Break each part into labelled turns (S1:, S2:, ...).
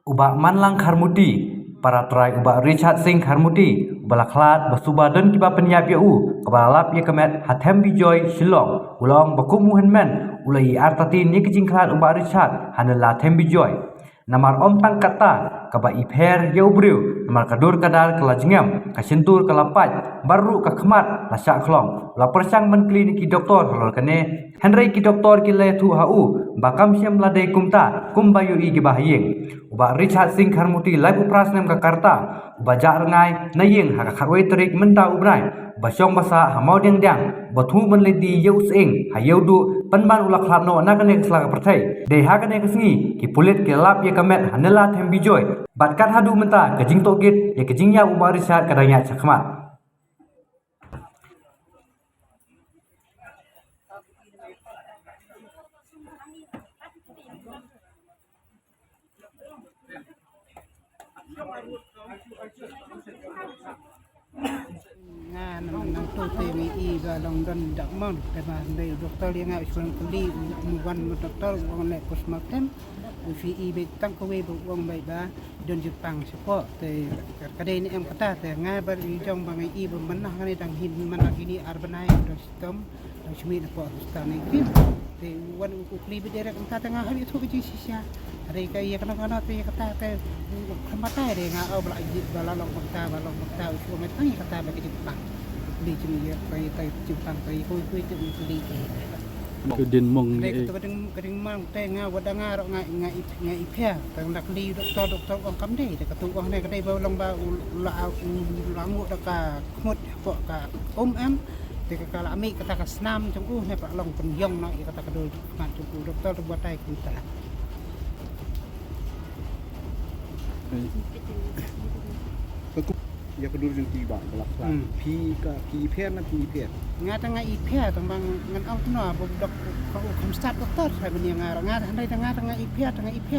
S1: Ubak Manlang Kharmuti, para try ubak Richard Singh Kharmuti, balaklat basuba dan kiba penyiap yau, kebalap ya kemet Hatem Bijoy Shillong, ulang bakum muhenmen, ulai artati ni kejingklat ubak Richard, hanela Hatem Bijoy. Namar om tang kata, kaba ipher yau briu, namar kadur kadal kelajengam, kasentur kelapat, baru kakmat, lasak klong, la persang men kliniki doktor halol kene, Henry ki doktor ki le tu hau, bakam siam ladai kumta, kumbayu i gibahiyeng. Ubak Richard Singh Kharmuti live upras nem Jakarta, ubajak rengai, nayeng haka kharwai terik menda ubrai, basyong basa hamau deng batu menledi yau seeng, hayau du, penban ulak klatno nakane keselaka pertai, deh hakane kesengi, ki pulit ki lap ya kamet hanela Hatem Bijoy, batkat hadu menta, kejing togit, ya kejing ya ubak Richard kadanya cakmat.
S2: nang tu temi i ba long dan dak mon te ba dei doktor yang ngau suan kali muban doktor wong nek postmortem fi i be tang ko we wong bai ba don Jepang sepo te kadai ni em kata te ngai bar i jong bang i ba manah kan dang hin manah ini arbanai do sistem dang sumi na po stan ni te wan ku kli be derek kata tengah hari tu ke sisia ada kai ya kana te kata te kemata de ngau bala bala long kata usung mai tang kata ba ke Jepang di sini ya kai Jepang kai koi tu di
S3: Kedin mong
S2: ni kadang mang te nga wadanga ro nga ipia tang nak li doktor ong kam dei de katu ong ne kadai ba long ba la ngu da ka khmut po ka em te ka la mi kata ka snam trong ne pa long pen yong no kata ka dol ngan tu doktor tu buat tai kita
S4: ya kedua yang tiba belakang pi pen
S2: nga tanga ipia tang bang ngan au no bo dok ko kam start doktor sa bani nga handai tanga ipia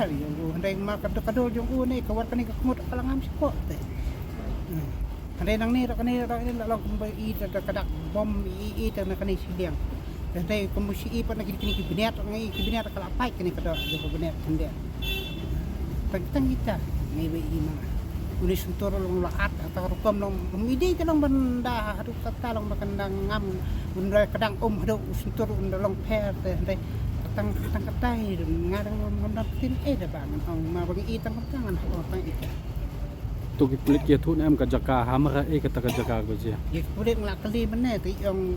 S2: yo handai ma ka dol jong ne ka war kan ka khmut kalangam siko te handai nang ni ro kan long bai i ta kadak bom i ta na kan sidiang handai komusi i pa na kini kibinet ngai kibinet kala pai kini ka do kibinet handai tang kita ngai bai i ma ulis suntur long laat atau rukom long midi kalong benda adu kata long makandang ngam benda kadang hadu suntur benda long per te tang katai ngadang benda tin da bangan ong ma bagi i tang tangan tang ita
S3: tu ki kulit ya thun em ka jaka hamara kata ka jaka ko je
S2: ye kulit ngak kali benne ti ong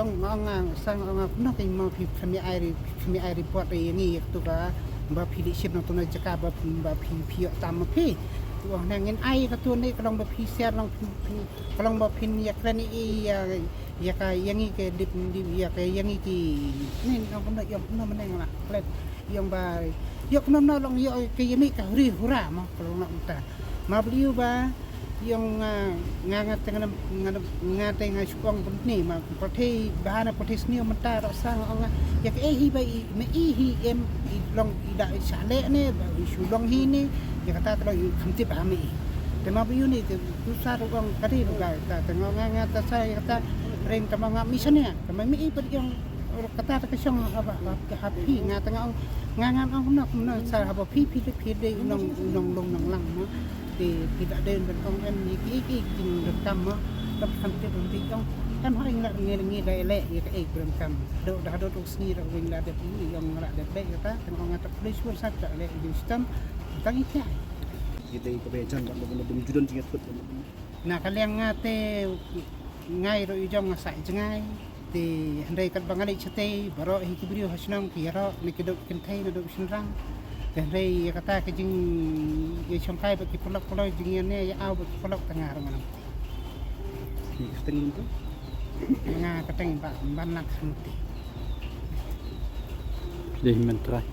S2: ngang sang ong no ti mo pi kami ai report ni tu ka ba pi di sip no tu na jaka ba pi tam pi wah nangin ai ka tu ni kalong ba PCR long kalong ba pin ya krani i ya ka yangi ke dip ya ka yangi ki ni no benda yang no meneng lah klet yang ba yok no long yo ke yami ka ri hura mo kalong nak uta ma beliau ba yang ngangat tengah ngatai ngai suang ni ma prote bahana prote sni menta rasa ong ya ke hi ba me hi em long ida sale ne ba sulong hi ni ya kata terlalu khantip ami tema biu ni tu susah orang kadi bukan kata ngangat saya kata ring kama ngam misalnya kama mi ipet yang kata ke song apa ke happy ngata ngangan ong nak sa apa pi de nong lang no di tidak ada dan ong em ni ki jing rekam no tapi khantip nanti ong kan hari nak ngi dai le ya ke rekam do dah do sni ro wing la de ni yang ngara de kata tengok ngata polis pun sat le di sistem tang ikai
S4: kita kebejan tak boleh berjudan tingkat put
S2: nah kalian ngate ngai ro ijong ngasai jengai ti handai kat bangali chate baro hi kibrio hasnam kiro ni kedok kentai no dok sinrang dan rei kata ke jing ye chongkai ba ki polok jing ne ya au ba polok tengah rang
S4: ki tengin tu
S2: nga kateng ba ban nak hanti
S3: deh mentrai